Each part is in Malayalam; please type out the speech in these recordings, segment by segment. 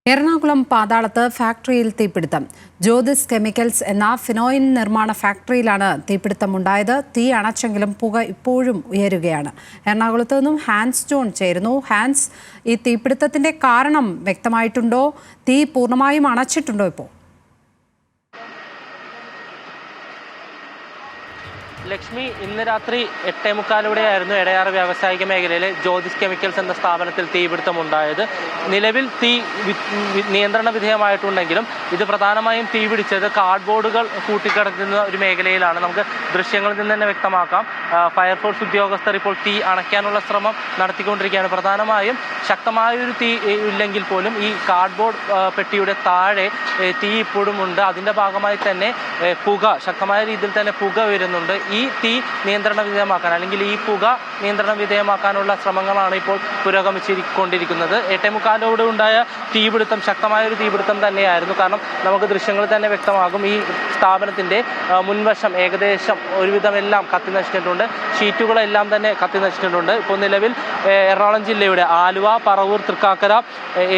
എറണാകുളം പാതാളത്ത് ഫാക്ടറിയിൽ തീപിടുത്തം. ജ്യോതിസ് കെമിക്കൽസ് എന്ന ഫിനോയിൻ നിർമ്മാണ ഫാക്ടറിയിലാണ് തീപിടുത്തമുണ്ടായത്. തീ അണച്ചെങ്കിലും പുക ഇപ്പോഴും ഉയരുകയാണ്. എറണാകുളത്ത് നിന്നും ഹാൻസ് ജോൺ ചേരുന്നു. ഹാൻസ്, ഈ തീപിടുത്തത്തിന്റെ കാരണം വ്യക്തമായിട്ടുണ്ടോ? തീ പൂർണ്ണമായും അണച്ചിട്ടുണ്ടോ ഇപ്പോൾ? ലക്ഷ്മി, ഇന്ന് രാത്രി 8:45 എടയാറ് വ്യാവസായിക മേഖലയിലെ ജ്യോതിസ് കെമിക്കൽസ് എന്ന സ്ഥാപനത്തിൽ തീപിടുത്തമുണ്ടായത്. നിലവിൽ തീ നിയന്ത്രണ വിധേയമായിട്ടുണ്ടെങ്കിലും ഇത് പ്രധാനമായും തീ പിടിച്ചത് കാർഡ്ബോർഡുകൾ കൂട്ടിക്കിടക്കുന്ന ഒരു മേഖലയിലാണ്. നമുക്ക് ദൃശ്യങ്ങളിൽ നിന്ന് തന്നെ വ്യക്തമാക്കാം. ഫയർഫോഴ്സ് ഉദ്യോഗസ്ഥർ ഇപ്പോൾ തീ അണയ്ക്കാനുള്ള ശ്രമം നടത്തിക്കൊണ്ടിരിക്കുകയാണ്. പ്രധാനമായും ശക്തമായൊരു തീ ഇല്ലെങ്കിൽ പോലും ഈ കാർഡ്ബോർഡ് പെട്ടിയുടെ താഴെ തീ ഇപ്പോഴും ഉണ്ട്. അതിൻ്റെ ഭാഗമായി തന്നെ ശക്തമായ രീതിയിൽ തന്നെ പുക വരുന്നുണ്ട്. ഈ തീ നിയന്ത്രണ വിധേയമാക്കാൻ, അല്ലെങ്കിൽ ഈ പുക നിയന്ത്രണ വിധേയമാക്കാനുള്ള ശ്രമങ്ങളാണ് ഇപ്പോൾ പുരോഗമിച്ചുകൊണ്ടിരിക്കുന്നത്. 8:45 ഉണ്ടായ തീപിടുത്തം ശക്തമായൊരു തീപിടുത്തം തന്നെയായിരുന്നു. കാരണം നമുക്ക് ദൃശ്യങ്ങളിൽ തന്നെ വ്യക്തമാകും, ഈ സ്ഥാപനത്തിൻ്റെ മുൻവശം ഏകദേശം ഒരുവിധമെല്ലാം കത്തി നശിച്ചിട്ടുണ്ട്. ഷീറ്റുകളെല്ലാം തന്നെ കത്തി നശിച്ചിട്ടുണ്ട്. ഇപ്പോൾ നിലവിൽ എറണാകുളം ജില്ലയുടെ ആലുവ, പറവൂർ, തൃക്കാക്കര,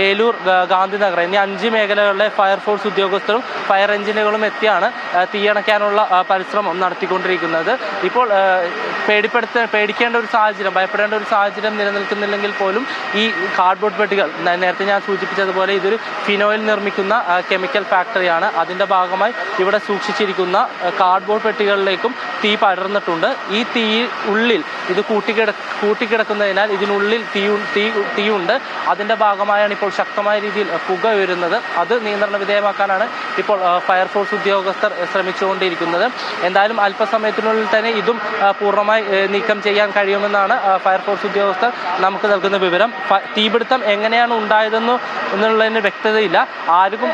ഏലൂർ, ഗാന്ധിനഗർ എന്നീ 5 മേഖലകളിലെ ഫയർഫോഴ്സ് ഉദ്യോഗസ്ഥരും ഫയർ എഞ്ചിനുകളും എത്തിയാണ് തീയണയ്ക്കാനുള്ള പരിശ്രമം നടത്തിക്കൊണ്ടിരിക്കുന്നത്. ഇപ്പോൾ പേടിക്കേണ്ട ഒരു സാഹചര്യം, ഭയപ്പെടേണ്ട ഒരു സാഹചര്യം നിലനിൽക്കുന്നില്ലെങ്കിൽ പോലും ഈ കാർഡ്ബോർഡ് പെട്ടികൾ, നേരത്തെ ഞാൻ സൂചിപ്പിച്ചതുപോലെ ഇതൊരു ഫിനോയിൽ നിർമ്മിക്കുന്ന കെമിക്കൽ ഫാക്ടറിയാണ്. അതിൻ്റെ ഭാഗമായി ഇവിടെ സൂക്ഷിച്ചിരിക്കുന്ന കാർഡ്ബോർഡ് പെട്ടികളിലേക്കും തീ പടർന്നിട്ടുണ്ട്. ഈ തീ ഉള്ളിൽ ഇത് കൂട്ടിക്കിടക്കുന്നതിനാൽ ഇതിനുള്ളിൽ തീയുണ്ട്. അതിൻ്റെ ഭാഗമായാണ് ഇപ്പോൾ ശക്തമായ രീതിയിൽ പുക ഉയരുന്നത്. അത് നിയന്ത്രണ വിധേയമാക്കാനാണ് ഇപ്പോൾ ഫയർഫോഴ്സ് ഉദ്യോഗസ്ഥർ ശ്രമിച്ചുകൊണ്ടിരിക്കുന്നത്. എന്തായാലും അല്പസമയത്തിനുള്ളിൽ തന്നെ ഇതും പൂർണ്ണമായി നീക്കം ചെയ്യാൻ കഴിയുമെന്നാണ് ഫയർഫോഴ്സ് ഉദ്യോഗസ്ഥർ നമുക്ക് നൽകുന്ന വിവരം. തീപിടുത്തം എങ്ങനെയാണ് എന്നുള്ളതിന് വ്യക്തതയില്ല. ആർക്കും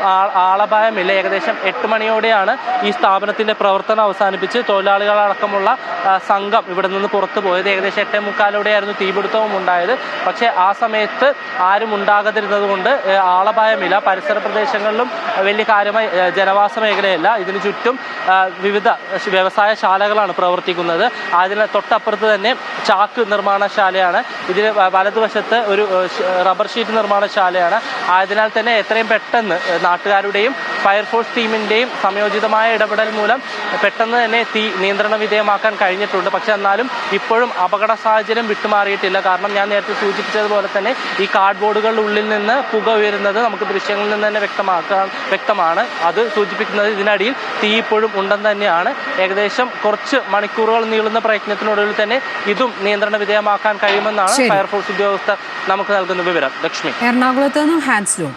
ആളപായമില്ല. ഏകദേശം 8 മണിയോടെയാണ് ഈ സ്ഥാപനത്തിൻ്റെ പ്രവർത്തനം അവസാനിപ്പിച്ച് തൊഴിലാളികളടക്കമുള്ള സംഘം ഇവിടെ നിന്ന് പുറത്തു പോയത്. ഏകദേശം 8:45 തീപിടുത്തവും ഉണ്ടായത്. പക്ഷേ ആ സമയത്ത് ആരും ഉണ്ടാകാതിരുന്നത് കൊണ്ട് ആളപായമില്ല. പരിസര പ്രദേശങ്ങളിലും വലിയ കാര്യമായി ജനവാസ മേഖലയല്ല. ഇതിനു ചുറ്റും വിവിധ വ്യവസായ ശാലകളാണ് പ്രവർത്തിക്കുന്നത്. അതിന് തൊട്ടപ്പുറത്ത് തന്നെ ചാക്ക് നിർമ്മാണശാലയാണ്. ഇതിന് വലതുവശത്ത് ഒരു റബ്ബർ ഷീറ്റ് നിർമ്മാണശാലയാണ്. ആയതിനാൽ തന്നെ എത്രയും പെട്ടെന്ന് നാട്ടുകാരുടെയും ഫയർഫോഴ്സ് ടീമിൻ്റെയും സംയോജിതമായ ഇടപെടൽ മൂലം പെട്ടെന്ന് തന്നെ തീ നിയന്ത്രണ വിധേയമാക്കാൻ കഴിഞ്ഞിട്ടുണ്ട്. പക്ഷെ എന്നാലും ഇപ്പോഴും അപകട സാഹചര്യം വിട്ടുമാറിയിട്ടില്ല. കാരണം ഞാൻ നേരത്തെ സൂചിപ്പിച്ചതുപോലെ തന്നെ ഈ കാർഡ്ബോർഡുകളുടെ ഉള്ളിൽ നിന്ന് പുക ഉയരുന്നത് നമുക്ക് ദൃശ്യങ്ങളിൽ നിന്ന് തന്നെ വ്യക്തമാണ്. അത് സൂചിപ്പിക്കുന്നത് ഇതിനടിയിൽ തീ ഇപ്പോഴും ഉണ്ടെന്ന് തന്നെയാണ്. ഏകദേശം കുറച്ച് മണിക്കൂറുകൾ നീളുന്ന പ്രയത്നത്തിനൊടുവിൽ തന്നെ ഇതും നിയന്ത്രണ വിധേയമാക്കാൻ കഴിയുമെന്നാണ് ഫയർഫോഴ്സ് ഉദ്യോഗസ്ഥർ നമുക്ക് നൽകുന്ന വിവരം. ലക്ഷ്മി, എറണാകുളത്ത് നിന്നും ഹാൻസ് ജോൺ.